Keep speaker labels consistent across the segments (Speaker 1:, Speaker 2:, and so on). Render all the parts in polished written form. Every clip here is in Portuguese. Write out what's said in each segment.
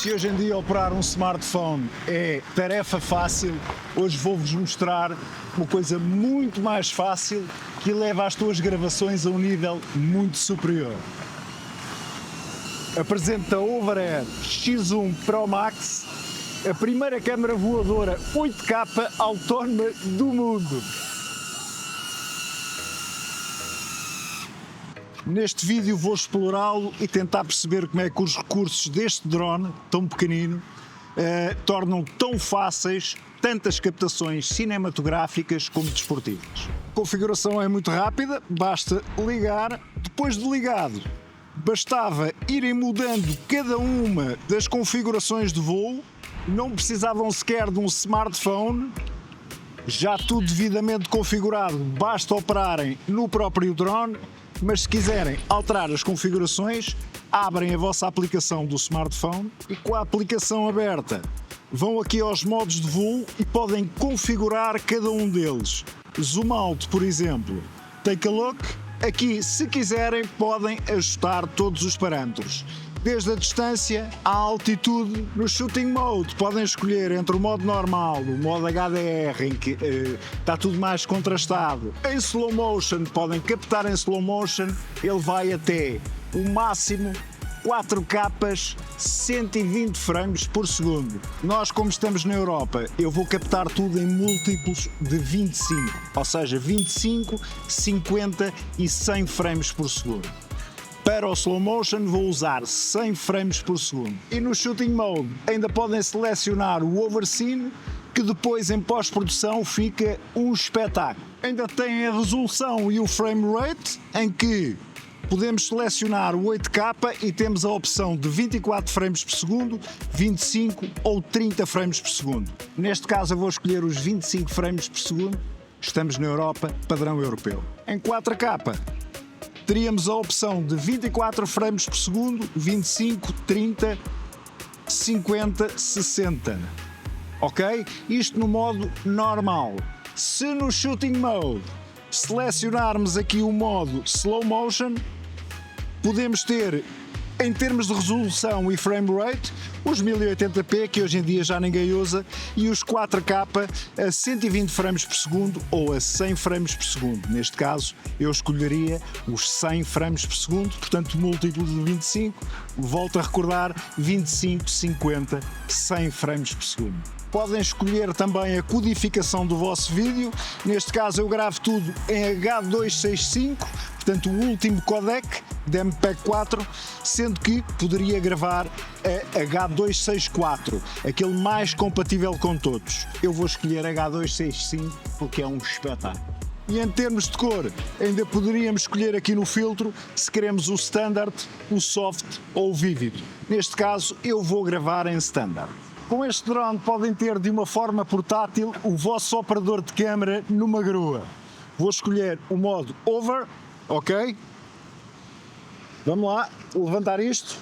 Speaker 1: Se hoje em dia operar um smartphone é tarefa fácil, hoje vou-vos mostrar uma coisa muito mais fácil que leva as tuas gravações a um nível muito superior. Apresento a Overair X1 Pro Max, a primeira câmara voadora 8K autónoma do mundo. Neste vídeo vou explorá-lo e tentar perceber como é que os recursos deste drone, tão pequenino, tornam tão fáceis tantas captações cinematográficas como desportivas. A configuração é muito rápida, basta ligar. Depois de ligado, bastava irem mudando cada uma das configurações de voo, não precisavam sequer de um smartphone, já tudo devidamente configurado, basta operarem no próprio drone. Mas se quiserem alterar as configurações, abrem a vossa aplicação do smartphone e com a aplicação aberta vão aqui aos modos de voo e podem configurar cada um deles. Zoom out, por exemplo, take a look. Aqui, se quiserem, podem ajustar todos os parâmetros. Desde a distância à altitude. No shooting mode podem escolher entre o modo normal, o modo HDR, em que está tudo mais contrastado. Em slow motion podem captar em slow motion, ele vai até o máximo 4K 120 frames por segundo. Nós, como estamos na Europa, eu vou captar tudo em múltiplos de 25, ou seja, 25, 50 e 100 frames por segundo. Para o slow motion vou usar 100 frames por segundo. E no shooting mode ainda podem selecionar o overscene, que depois em pós-produção fica um espetáculo. Ainda tem a resolução e o frame rate, em que podemos selecionar o 8K e temos a opção de 24 frames por segundo, 25 ou 30 frames por segundo. Neste caso eu vou escolher os 25 frames por segundo. Estamos na Europa, padrão europeu. Em 4K teríamos a opção de 24 frames por segundo, 25, 30, 50, 60. Ok? Isto no modo normal. Se no shooting mode selecionarmos aqui o modo slow motion, podemos ter, em termos de resolução e frame rate, os 1080p, que hoje em dia já ninguém usa, e os 4K a 120 frames por segundo ou a 100 frames por segundo. Neste caso, eu escolheria os 100 frames por segundo, portanto, múltiplo de 25, volto a recordar, 25, 50, 100 frames por segundo. Podem escolher também a codificação do vosso vídeo. Neste caso eu gravo tudo em H265, portanto o último codec de MPEG-4, sendo que poderia gravar a H264, aquele mais compatível com todos. Eu vou escolher H265 porque é um espetáculo. E em termos de cor, ainda poderíamos escolher aqui no filtro se queremos o Standard, o Soft ou o vívido. Neste caso eu vou gravar em Standard. Com este drone podem ter de uma forma portátil o vosso operador de câmara numa grua. Vou escolher o modo Over, ok? Vamos lá, levantar isto.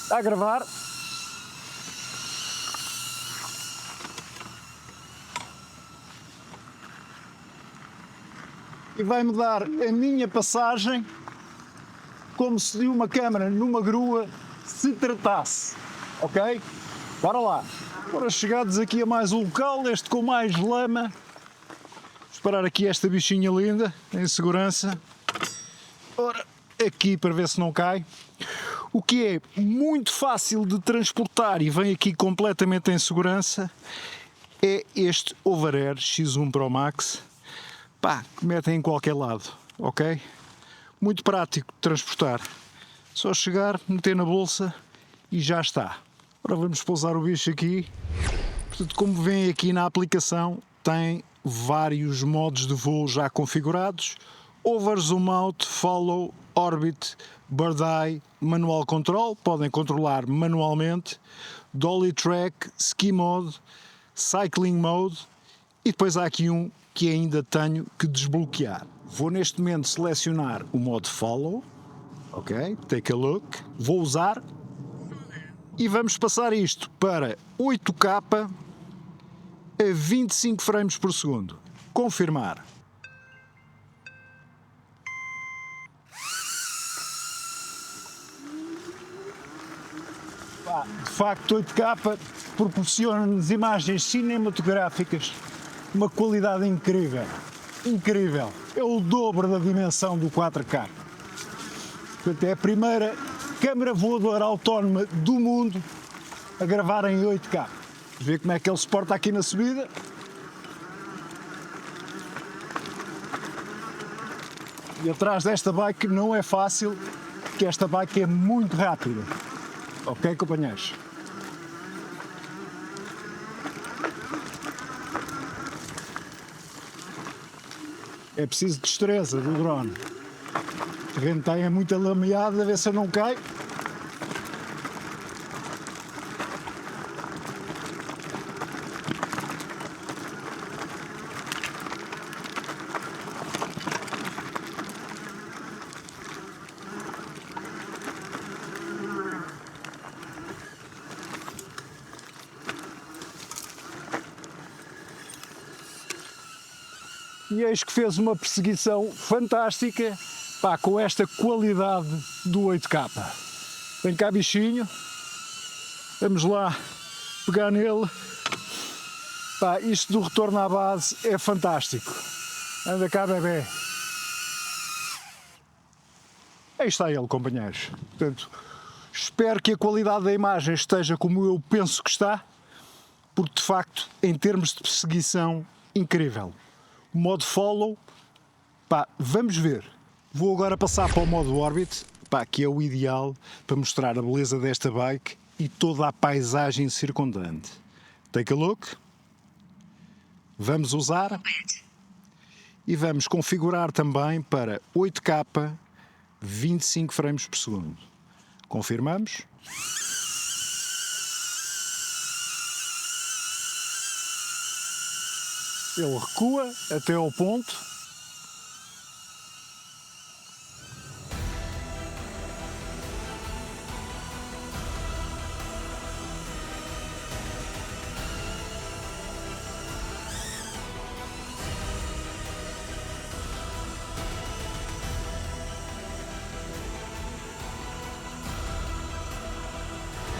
Speaker 1: Está a gravar. E vai-me dar a minha passagem como se de uma câmara numa grua se tratasse, ok? Bora lá. Agora chegados aqui a mais um local, este com mais lama. Vou parar aqui esta bichinha linda, em segurança. Ora, aqui para ver se não cai. O que é muito fácil de transportar e vem aqui completamente em segurança é este Overair X1 Pro Max. Pá, que metem em qualquer lado, ok? Muito prático de transportar. Só chegar, meter na bolsa e já está. Agora vamos pousar o bicho aqui. Portanto, como veem aqui na aplicação, tem vários modos de voo já configurados. Over, Zoom Out, Follow, Orbit, Bird Eye, Manual Control, podem controlar manualmente. Dolly Track, Ski Mode, Cycling Mode e depois há aqui um que ainda tenho que desbloquear. Vou neste momento selecionar o modo Follow, ok? Take a look. Vou usar e vamos passar isto para 8K a 25 frames por segundo. Confirmar. De facto, 8K proporciona-nos imagens cinematográficas, uma qualidade incrível, incrível. É o dobro da dimensão do 4K. Portanto, é a primeira câmara voadora autónoma do mundo a gravar em 8K. Vê como é que ele se porta aqui na subida. E atrás desta bike não é fácil, porque esta bike é muito rápida. Ok, companheiros? É preciso destreza do drone. O terreno está é muito alameado, a ver se eu não caio. E eis que fez uma perseguição fantástica, pá, com esta qualidade do 8K. Vem cá, bichinho. Vamos lá pegar nele. Pá, isto do retorno à base é fantástico. Anda cá, bebê. Aí está ele, companheiros. Portanto, espero que a qualidade da imagem esteja como eu penso que está, porque de facto, em termos de perseguição, incrível. O modo follow, pá, vamos ver. Vou agora passar para o modo orbit, pá, que é o ideal para mostrar a beleza desta bike e toda a paisagem circundante. Take a look. Vamos usar e vamos configurar também para 8K 25 frames por segundo. Confirmamos. Ele recua até ao ponto.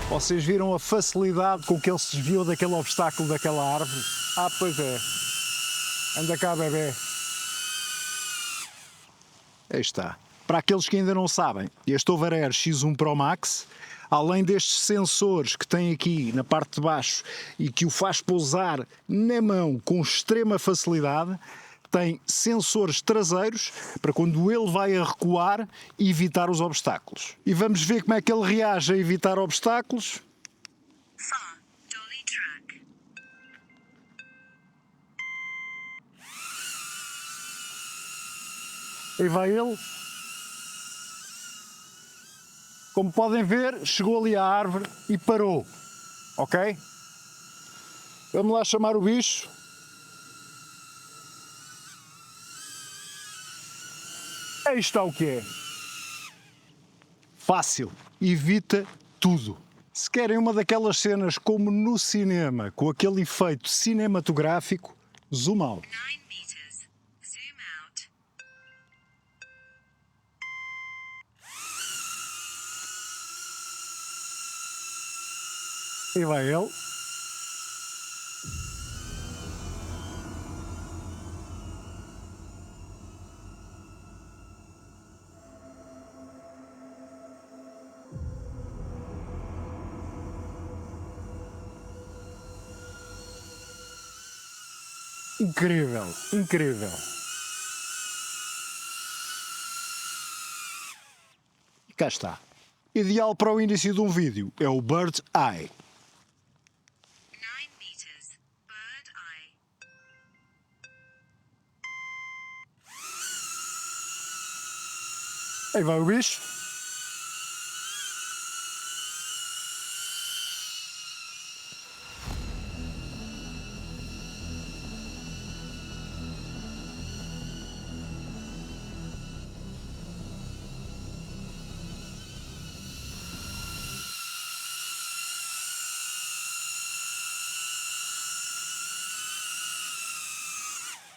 Speaker 1: Vocês viram a facilidade com que ele se desviou daquele obstáculo daquela árvore? Ah, pois é. Anda cá, bebê. Aí está. Para aqueles que ainda não sabem, este Overair X1 Pro Max, além destes sensores que tem aqui na parte de baixo e que o faz pousar na mão com extrema facilidade, tem sensores traseiros para quando ele vai a recuar evitar os obstáculos. E vamos ver como é que ele reage a evitar obstáculos. Aí vai ele. Como podem ver, chegou ali à árvore e parou. Ok? Vamos lá chamar o bicho. Aí está o que é. Fácil. Evita tudo. Se querem uma daquelas cenas como no cinema, com aquele efeito cinematográfico, zoom out. E vai ele. Incrível, incrível. E cá está. Ideal para o início de um vídeo é o Bird's Eye. Aí vai o bicho.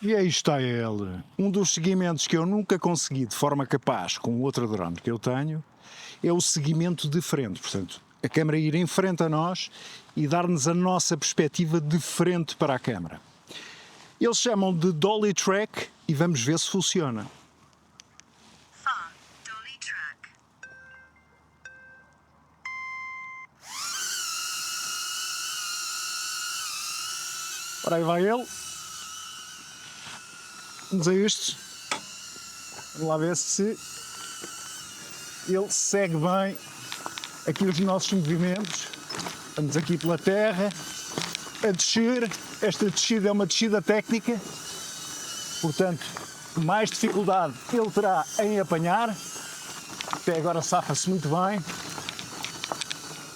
Speaker 1: E aí está ele. Um dos seguimentos que eu nunca consegui de forma capaz com o outro drone que eu tenho é o seguimento de frente. Portanto, a câmera ir em frente a nós e dar-nos a nossa perspectiva de frente para a câmera. Eles chamam de Dolly Track e vamos ver se funciona.
Speaker 2: Dolly Track.
Speaker 1: Ora aí vai ele. Vamos a isto. Vamos lá ver se ele segue bem aqui os nossos movimentos. Vamos aqui pela terra a descer. Esta descida é uma descida técnica, portanto, mais dificuldade ele terá em apanhar. Até agora safa-se muito bem,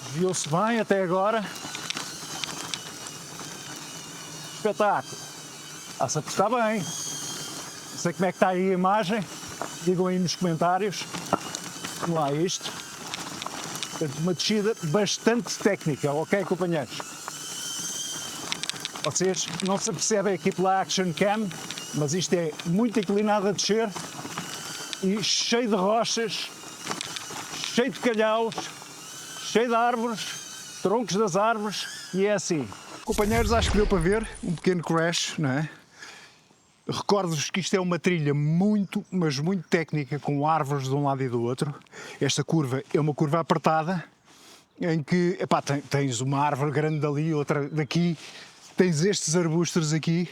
Speaker 1: desviou-se bem até agora. Espetáculo! Está-se a prestar bem. Não sei como é que está aí a imagem, digam aí nos comentários. Vamos lá, isto. Portanto, uma descida bastante técnica, ok, companheiros? Vocês não se apercebem aqui pela Action Cam, mas isto é muito inclinado a descer e cheio de rochas, cheio de calhaus, cheio de árvores, troncos das árvores, e é assim. Companheiros, acho que deu para ver um pequeno crash, não é? Recordo-vos que isto é uma trilha muito, mas muito técnica, com árvores de um lado e do outro. Esta curva é uma curva apertada, em que, epá, tens uma árvore grande dali, outra daqui, tens estes arbustos aqui,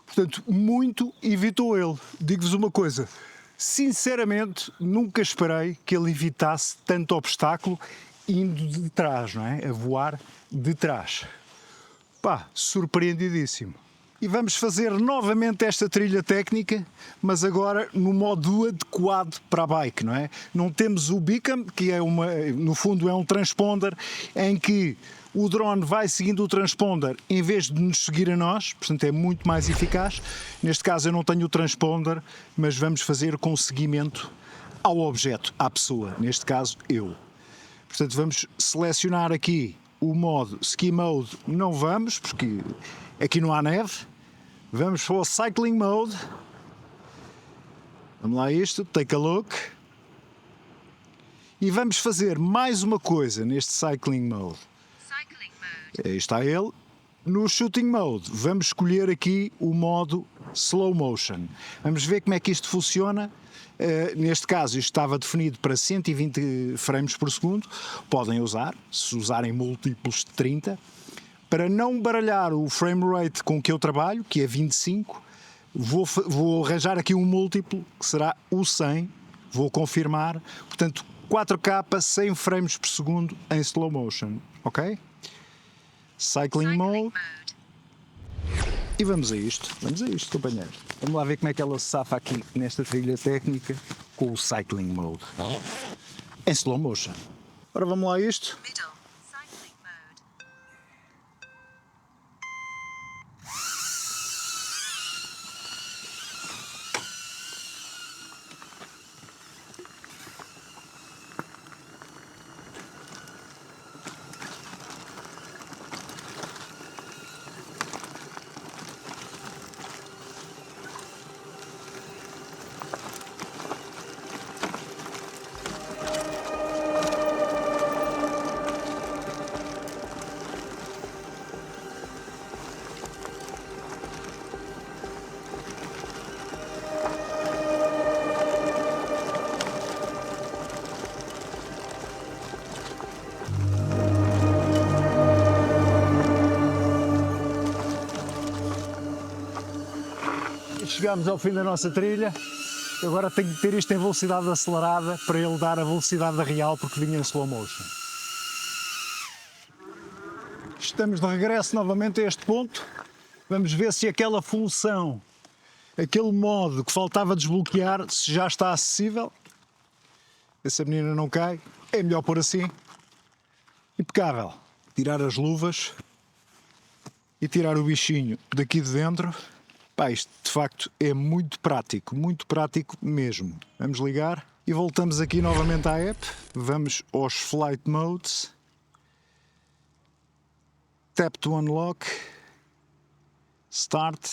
Speaker 1: portanto, muito evitou ele. Digo-vos uma coisa, sinceramente, nunca esperei que ele evitasse tanto obstáculo indo de trás, não é? A voar de trás. Pá, surpreendidíssimo. E vamos fazer novamente esta trilha técnica, mas agora no modo adequado para a bike, não é? Não temos o beacon, que é no fundo é um transponder, em que o drone vai seguindo o transponder em vez de nos seguir a nós, portanto é muito mais eficaz. Neste caso eu não tenho o transponder, mas vamos fazer com seguimento ao objeto, à pessoa, neste caso eu. Portanto vamos selecionar aqui o modo Ski Mode, não vamos, porque aqui não há neve. Vamos para o Cycling Mode. Vamos lá isto, take a look. E vamos fazer mais uma coisa neste Cycling Mode. Aí está ele. No Shooting Mode, vamos escolher aqui o modo Slow Motion. Vamos ver como é que isto funciona. Neste caso, isto estava definido para 120 frames por segundo. Podem usar, se usarem múltiplos de 30. Para não baralhar o frame rate com que eu trabalho, que é 25, vou arranjar aqui um múltiplo, que será o 100. Vou confirmar. Portanto, 4K 100 frames por segundo em slow motion. Ok? Cycling Mode. E vamos a isto, companheiros. Vamos lá ver como é que ela se safa aqui nesta trilha técnica com o Cycling Mode. Em slow motion. Ora, vamos lá a isto. Chegámos ao fim da nossa trilha. Agora tenho que ter isto em velocidade acelerada para ele dar a velocidade real, porque vinha em slow motion. Estamos de regresso novamente a este ponto. Vamos ver se aquela função, aquele modo que faltava desbloquear, se já está acessível. Essa menina não cai. É melhor pôr assim. Impecável. Tirar as luvas e tirar o bichinho daqui de dentro. Pá, isto de facto é muito prático mesmo. Vamos ligar e voltamos aqui novamente à app. Vamos aos Flight Modes. Tap to unlock. Start.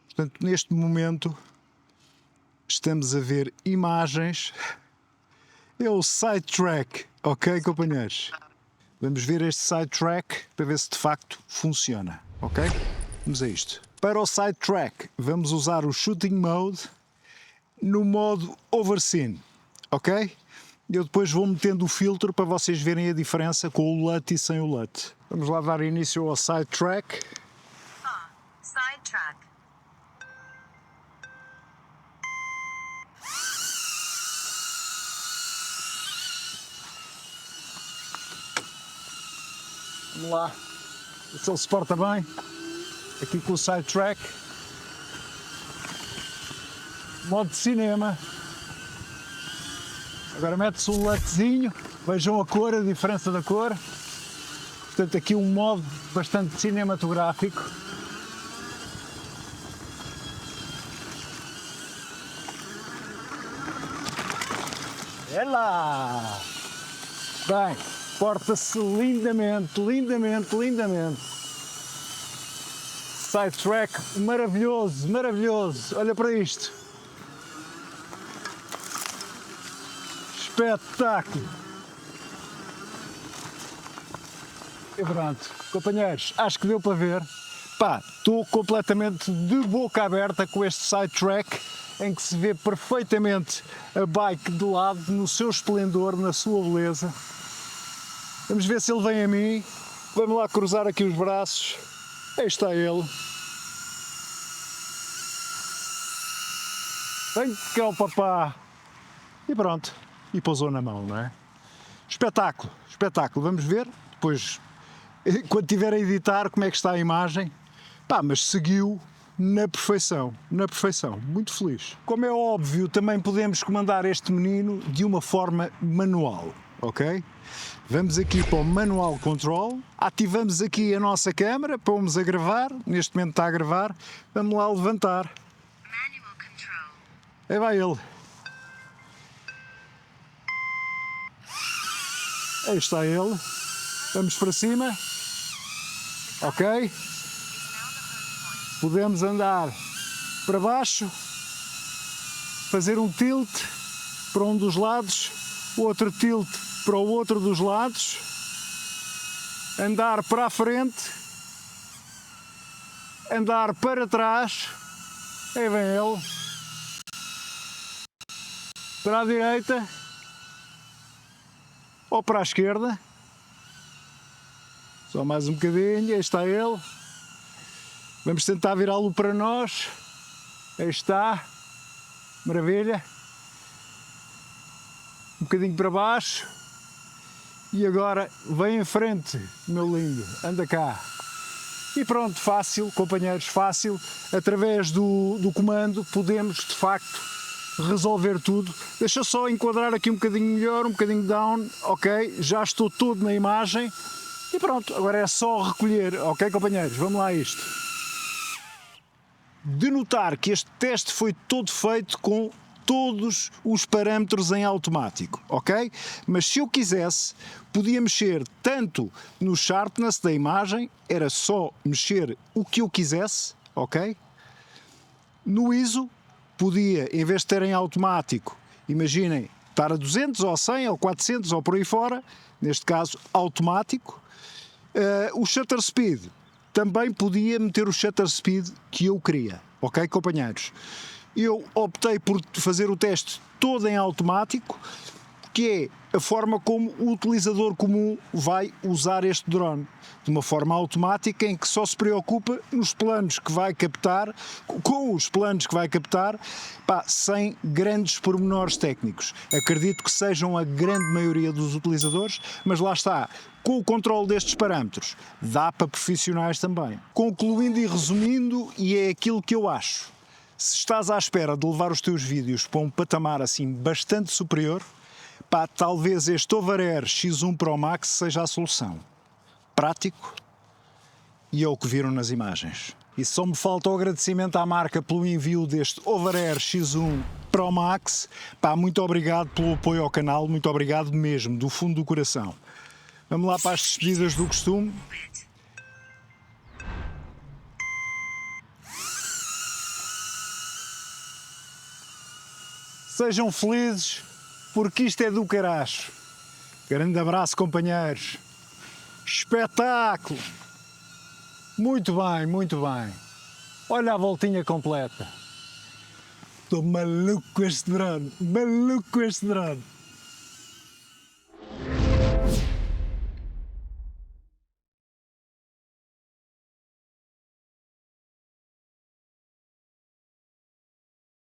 Speaker 1: Portanto, neste momento estamos a ver imagens é o Sidetrack, ok, companheiros? Vamos ver este Sidetrack para ver se de facto funciona, ok? Vamos a isto. Para o Sidetrack vamos usar o Shooting Mode no modo Overseen, ok? Eu depois vou metendo o filtro para vocês verem a diferença com o LUT e sem o LUT. Vamos lá dar início ao Sidetrack.
Speaker 2: Sidetrack.
Speaker 1: Vamos lá, se ele se porta bem, aqui com o Sidetrack, modo de cinema, agora mete-se um LUTzinho, vejam a cor, a diferença da cor, portanto aqui um modo bastante cinematográfico. É lá! Bem, porta-se lindamente, lindamente, lindamente. Sidetrack maravilhoso, maravilhoso. Olha para isto. Espetáculo. E pronto, companheiros, acho que deu para ver. Pá, estou completamente de boca aberta com este Sidetrack, em que se vê perfeitamente a bike de lado, no seu esplendor, na sua beleza. Vamos ver se ele vem a mim. Vamos lá cruzar aqui os braços. Aí está ele. Vem cá o papá. E pronto. E pousou na mão, não é? Espetáculo, espetáculo. Vamos ver depois, quando estiver a editar, como é que está a imagem. Pá, mas seguiu na perfeição, na perfeição. Muito feliz. Como é óbvio, também podemos comandar este menino de uma forma manual, ok? Vamos aqui para o Manual Control, ativamos aqui a nossa câmera, pomos a gravar, neste momento está a gravar, vamos lá levantar.
Speaker 2: Manual control.
Speaker 1: Aí vai ele. Aí está ele. Vamos para cima. Ok. Podemos andar para baixo, fazer um tilt para um dos lados, outro tilt para o outro dos lados, andar para a frente, andar para trás, aí vem ele, para a direita ou para a esquerda, só mais um bocadinho, aí está ele, vamos tentar virá-lo para nós, aí está, maravilha, um bocadinho para baixo. E agora vem em frente, meu lindo, anda cá. E pronto, fácil, companheiros, fácil. Através do comando podemos, de facto, resolver tudo. Deixa eu só enquadrar aqui um bocadinho melhor, um bocadinho down. Ok, já estou todo na imagem. E pronto, agora é só recolher. Ok, companheiros, vamos lá a isto. De notar que este teste foi todo feito com todos os parâmetros em automático, ok? Mas se eu quisesse, podia mexer tanto no sharpness da imagem, era só mexer o que eu quisesse, ok? No ISO, podia, em vez de ter em automático, imaginem, estar a 200 ou 100 ou 400 ou por aí fora, neste caso automático. O shutter speed, também podia meter o shutter speed que eu queria, ok, companheiros? Eu optei por fazer o teste todo em automático, que é a forma como o utilizador comum vai usar este drone, de uma forma automática em que só se preocupa nos planos que vai captar, com os planos que vai captar, pá, sem grandes pormenores técnicos. Acredito que sejam a grande maioria dos utilizadores, mas lá está, com o controle destes parâmetros, dá para profissionais também. Concluindo e resumindo, e é aquilo que eu acho. Se estás à espera de levar os teus vídeos para um patamar assim bastante superior, pá, talvez este Overair X1 Pro Max seja a solução. Prático e é o que viram nas imagens. E só me falta o agradecimento à marca pelo envio deste Overair X1 Pro Max. Pá, muito obrigado pelo apoio ao canal, muito obrigado mesmo, do fundo do coração. Vamos lá para as despedidas do costume. Sejam felizes, porque isto é do caraço. Grande abraço, companheiros. Espetáculo! Muito bem, muito bem. Olha a voltinha completa. Estou maluco com este drone, maluco com este drone.